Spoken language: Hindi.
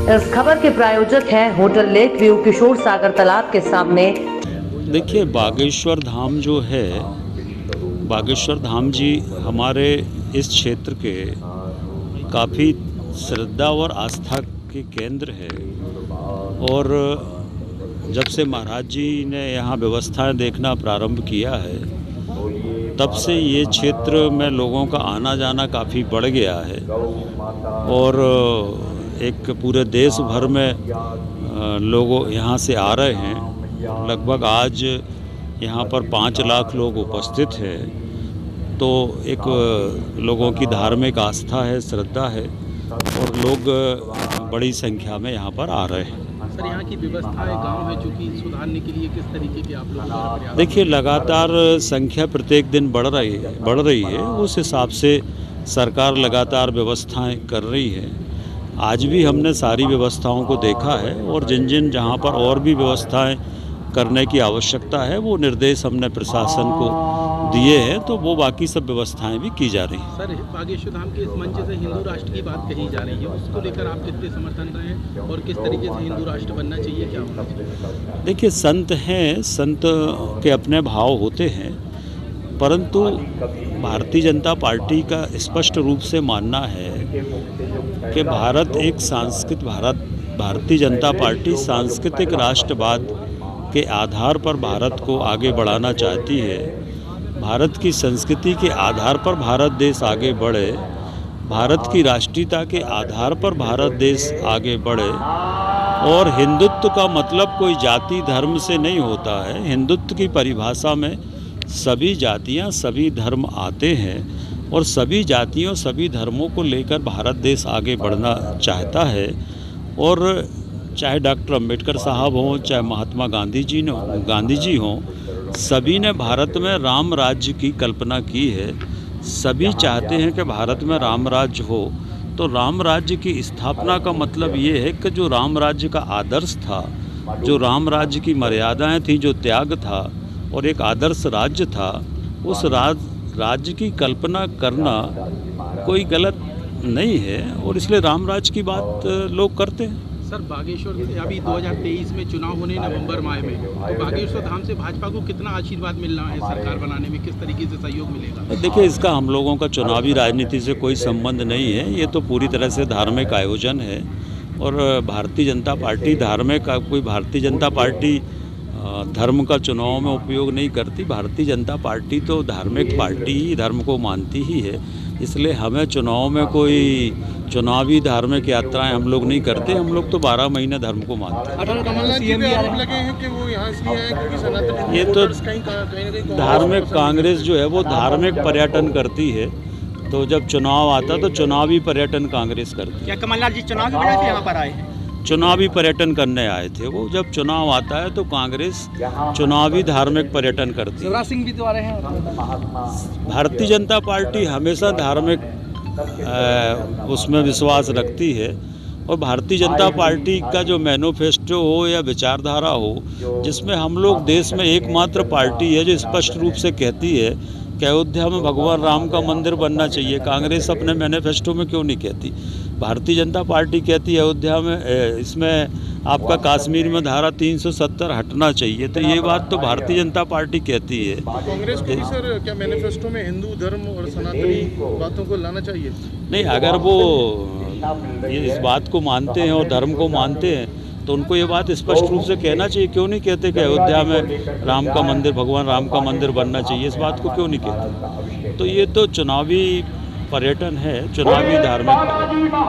इस खबर के प्रायोजक हैं होटल लेक व्यू किशोर सागर तालाब के सामने। देखिए, बागेश्वर धाम जो है, बागेश्वर धाम जी हमारे इस क्षेत्र के काफ़ी श्रद्धा और आस्था के केंद्र है। और जब से महाराज जी ने यहाँ व्यवस्थाएं देखना प्रारंभ किया है, तब से ये क्षेत्र में लोगों का आना जाना काफ़ी बढ़ गया है। और एक पूरे देश भर में लोग यहाँ से आ रहे हैं। लगभग आज यहाँ पर 5 लाख लोग उपस्थित हैं। तो एक लोगों की धार्मिक आस्था है, श्रद्धा है, और लोग बड़ी संख्या में यहाँ पर आ रहे हैं। सर, यहाँ की व्यवस्थाएं गांव में चूँकि सुधारने के लिए किस तरीके के आप लोगों द्वारा प्रयास? देखिए, लगातार संख्या प्रत्येक दिन बढ़ रही है। उस हिसाब से सरकार लगातार व्यवस्थाएं कर रही है। आज भी हमने सारी व्यवस्थाओं को देखा है, और जिन जहाँ पर और भी व्यवस्थाएं करने की आवश्यकता है वो निर्देश हमने प्रशासन को दिए हैं। तो वो बाकी सब व्यवस्थाएं भी की जा रही हैं। सर, बागेश्वर धाम के इस मंच से हिंदू राष्ट्र की बात कही जा रही है, उसको लेकर आप कितने समर्थन रहे हैं और किस तरीके से हिंदू राष्ट्र बनना चाहिए, क्या होना चाहिए? देखिए, संत हैं, संत के अपने भाव होते हैं, परंतु भारतीय जनता पार्टी का स्पष्ट रूप से मानना है कि भारतीय जनता पार्टी सांस्कृतिक राष्ट्रवाद के आधार पर भारत को आगे बढ़ाना चाहती है। भारत की संस्कृति के आधार पर भारत देश आगे बढ़े, भारत की राष्ट्रीयता के आधार पर भारत देश आगे बढ़े। और हिंदुत्व का मतलब कोई जाति धर्म से नहीं होता है। हिंदुत्व की परिभाषा में सभी जातियां, सभी धर्म आते हैं, और सभी जातियों, सभी धर्मों को लेकर भारत देश आगे बढ़ना चाहता है। और चाहे डॉक्टर अंबेडकर साहब हों, चाहे महात्मा गांधी जी हों, सभी ने भारत में राम राज्य की कल्पना की है। सभी चाहते हैं कि भारत में राम राज्य हो। तो राम राज्य की स्थापना का मतलब ये है कि जो राम राज्य का आदर्श था, जो राम राज्य की मर्यादाएं थी, जो त्याग था और एक आदर्श राज्य था, उस राज्य की कल्पना करना कोई गलत नहीं है, और इसलिए राम राज्य की बात लोग करते हैं। सर, बागेश्वर से अभी 2023 में चुनाव होने नवंबर माह में, तो बागेश्वर धाम से भाजपा को कितना आशीर्वाद मिलना है सरकार बनाने में, किस तरीके से सहयोग मिलेगा? देखिए, इसका हम लोगों का चुनावी राजनीति से कोई संबंध नहीं है। ये तो पूरी तरह से धार्मिक आयोजन है। और भारतीय जनता पार्टी धर्म का चुनाव में उपयोग नहीं करती। भारतीय जनता पार्टी तो धार्मिक पार्टी ही, धर्म को मानती ही है। इसलिए हमें चुनाव में कोई चुनावी धार्मिक यात्राएं हम लोग नहीं करते। हम लोग तो 12 महीने धर्म को मानते हैं। कमलनाथ जी पे आरोप लगे हैं कि वो यहाँ इसलिए आए क्योंकि सनातन ये तो धार्मिक कांग्रेस जो है वो धार्मिक पर्यटन करती है। तो जब चुनाव आता तो चुनावी पर्यटन कांग्रेस करती है। क्या कमलनाथ जी चुनाव की वजह से यहाँ पर आए हैं? चुनावी पर्यटन करने आए थे वो। जब चुनाव आता है तो कांग्रेस चुनावी धार्मिक पर्यटन करती है। शिवराज सिंह भी तो आ रहे हैं। भारतीय जनता पार्टी हमेशा धार्मिक उसमें विश्वास रखती है। और भारतीय जनता पार्टी का जो मैनिफेस्टो हो या विचारधारा हो, जिसमें हम लोग देश में एकमात्र पार्टी है जो स्पष्ट रूप से कहती है कि अयोध्या में भगवान राम का मंदिर बनना चाहिए। कांग्रेस अपने मैनिफेस्टो में क्यों नहीं कहती? भारतीय जनता पार्टी कहती है अयोध्या में, इसमें आपका कश्मीर में धारा 370 हटना चाहिए। तो ये बात तो भारतीय जनता पार्टी कहती है। कांग्रेस को भी सर क्या मैनिफेस्टो में हिंदू धर्म और सनातनी बातों को लाना चाहिए? नहीं, अगर वो इस बात को मानते हैं और धर्म को मानते हैं तो उनको ये बात स्पष्ट रूप से कहना चाहिए। क्यों नहीं कहते कि अयोध्या में राम का मंदिर, भगवान राम का मंदिर बनना चाहिए? इस बात को क्यों नहीं कहते? तो ये तो चुनावी पर्यटन है, चुनावी धार्मिक